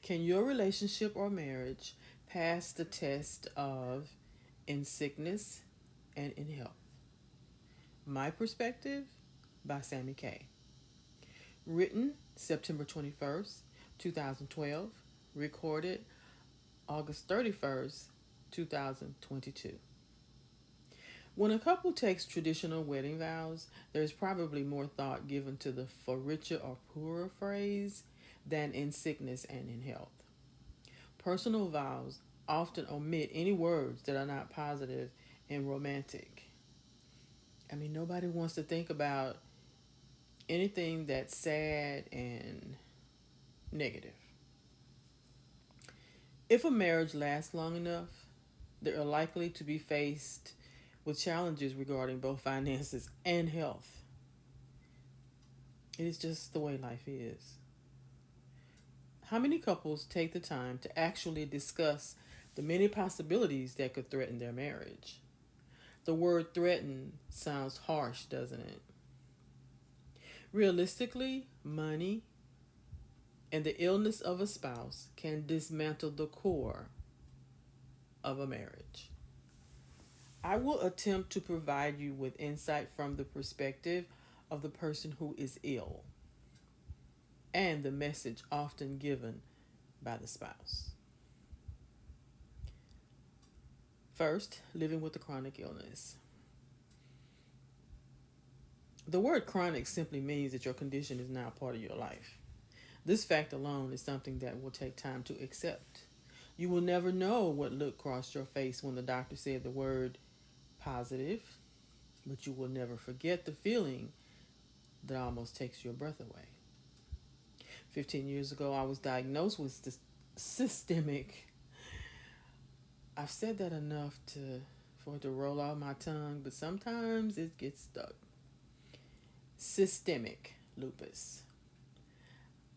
Can your relationship or marriage pass the test of in sickness and in health? My Perspective by Sammy Kay. Written September 21st, 2012. Recorded August 31st, 2022. When a couple takes traditional wedding vows, there's probably more thought given to the for richer or poorer phrase than in sickness and in health. Personal vows often omit any words that are not positive and romantic. I mean, nobody wants to think about anything that's sad and negative. If a marriage lasts long enough, they are likely to be faced with challenges regarding both finances and health. It is just the way life is. How many couples take the time to actually discuss the many possibilities that could threaten their marriage? The word threaten sounds harsh, doesn't it? Realistically, money and the illness of a spouse can dismantle the core of a marriage. I will attempt to provide you with insight from the perspective of the person who is ill and the message often given by the spouse. First, living with a chronic illness. The word chronic simply means that your condition is now part of your life. This fact alone is something that will take time to accept. You will never know what look crossed your face when the doctor said the word positive, but you will never forget the feeling that almost takes your breath away. 15 years ago, I was diagnosed with systemic. I've said that enough for it to roll off my tongue, but sometimes it gets stuck. Systemic lupus.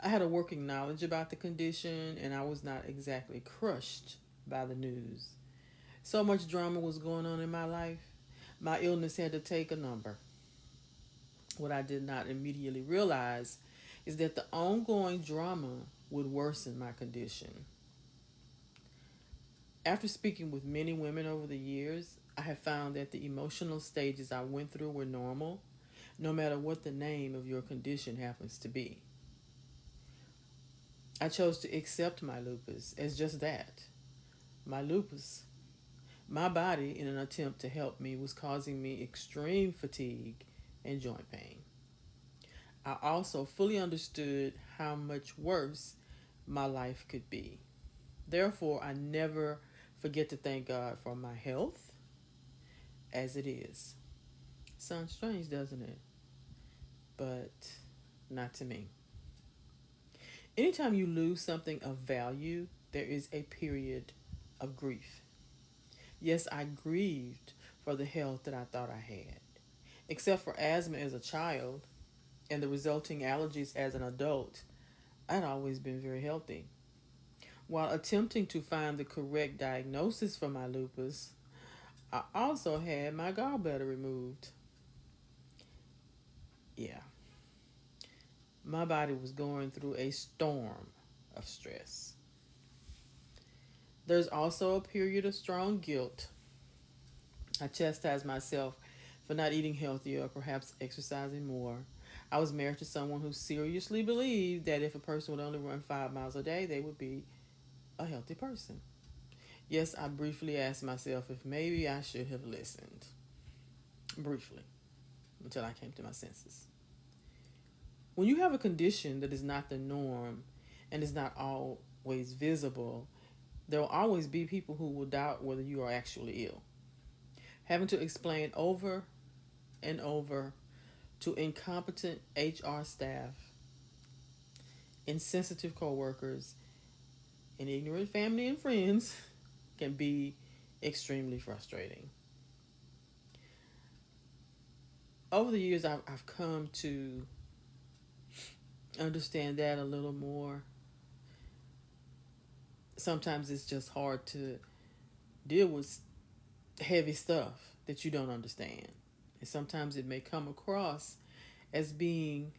I had a working knowledge about the condition, and I was not exactly crushed by the news. So much drama was going on in my life. My illness had to take a number. What I did not immediately realize is that the ongoing drama would worsen my condition. After speaking with many women over the years, I have found that the emotional stages I went through were normal, no matter what the name of your condition happens to be. I chose to accept my lupus as just that, my lupus. My body, in an attempt to help me, was causing me extreme fatigue and joint pain. I also fully understood how much worse my life could be. Therefore, I never forget to thank God for my health as it is. Sounds strange, doesn't it? But not to me. Anytime you lose something of value, there is a period of grief. Yes, I grieved for the health that I thought I had. Except for asthma as a child and the resulting allergies as an adult, I'd always been very healthy. While attempting to find the correct diagnosis for my lupus, I also had my gallbladder removed. Yeah, my body was going through a storm of stress. There's also a period of strong guilt. I chastised myself for not eating healthier or perhaps exercising more. I was married to someone who seriously believed that if a person would only run 5 miles a day, they would be a healthy person. Yes, I briefly asked myself if maybe I should have listened. Briefly, until I came to my senses. When you have a condition that is not the norm and is not always visible, there will always be people who will doubt whether you are actually ill. Having to explain over and over to incompetent HR staff, insensitive coworkers, and ignorant family and friends can be extremely frustrating. Over the years, I've come to understand that a little more. Sometimes it's just hard to deal with heavy stuff that you don't understand. And sometimes it may come across as being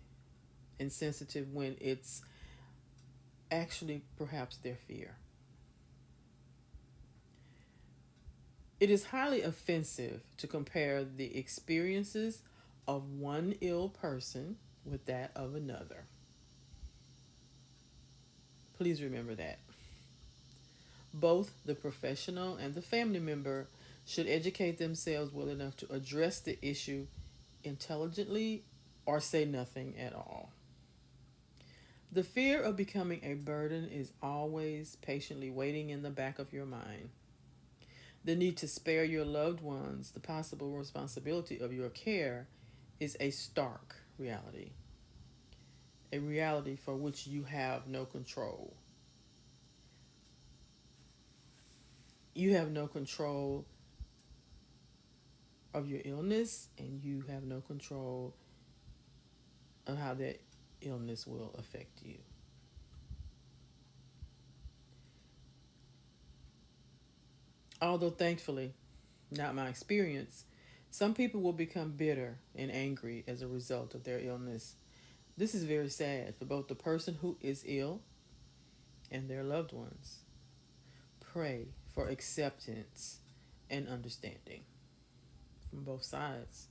insensitive when it's actually perhaps their fear. It is highly offensive to compare the experiences of one ill person with that of another. Please remember that. Both the professional and the family member should educate themselves well enough to address the issue intelligently or say nothing at all. The fear of becoming a burden is always patiently waiting in the back of your mind. The need to spare your loved ones the possible responsibility of your care is a stark reality, a reality for which you have no control. You have no control of your illness, and you have no control of how that illness will affect you. Although, thankfully, not my experience, some people will become bitter and angry as a result of their illness. This is very sad for both the person who is ill and their loved ones. Pray for acceptance and understanding from both sides.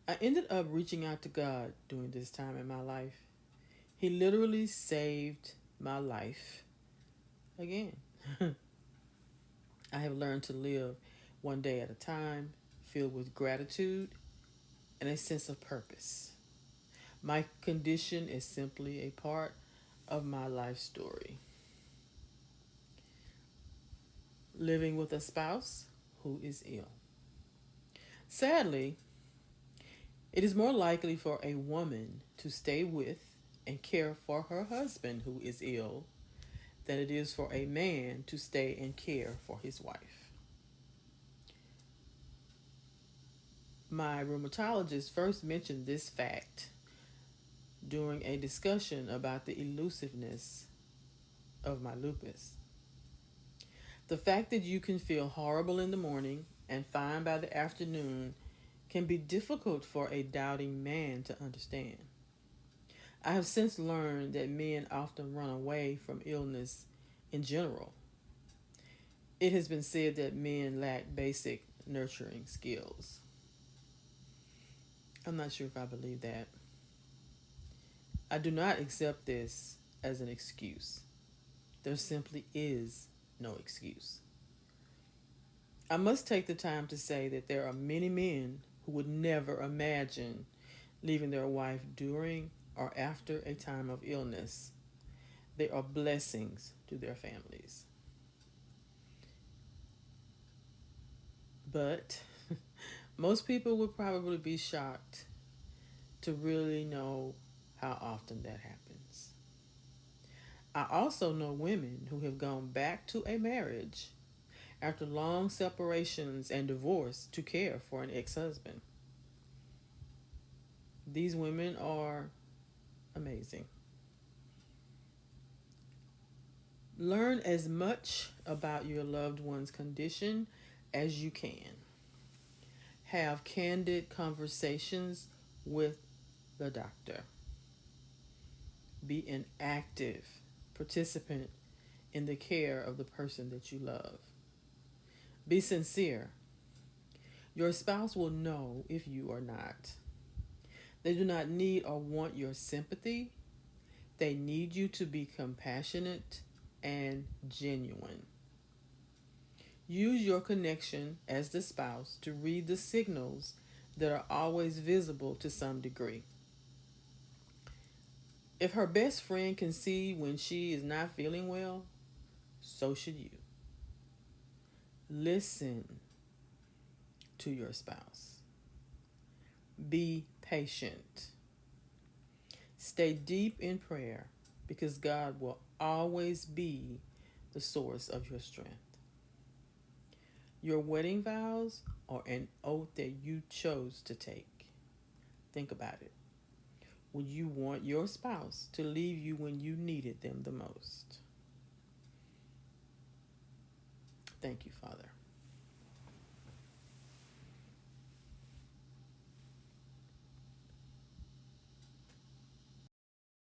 I ended up reaching out to God during this time in my life. He literally saved my life again. I have learned to live one day at a time, filled with gratitude and a sense of purpose. My condition is simply a part of my life story. Living with a spouse who is ill. Sadly, it is more likely for a woman to stay with and care for her husband who is ill than it is for a man to stay and care for his wife. My rheumatologist first mentioned this fact during a discussion about the elusiveness of my lupus. The fact that you can feel horrible in the morning and fine by the afternoon can be difficult for a doubting man to understand. I have since learned that men often run away from illness in general. It has been said that men lack basic nurturing skills. I'm not sure if I believe that. I do not accept this as an excuse. There simply is no excuse. I must take the time to say that there are many men who would never imagine leaving their wife during or after a time of illness. They are blessings to their families. But most people would probably be shocked to really know how often that happens. I also know women who have gone back to a marriage after long separations and divorce to care for an ex husband. These women are amazing. Learn as much about your loved one's condition as you can. Have candid conversations with the doctor. Be an active participant in the care of the person that you love. Be sincere. Your spouse will know if you are not. They do not need or want your sympathy. They need you to be compassionate and genuine. Use your connection as the spouse to read the signals that are always visible to some degree. If her best friend can see when she is not feeling well, so should you. Listen to your spouse. Be patient. Stay deep in prayer because God will always be the source of your strength. Your wedding vows are an oath that you chose to take. Think about it. Would you want your spouse to leave you when you needed them the most? Thank you, Father.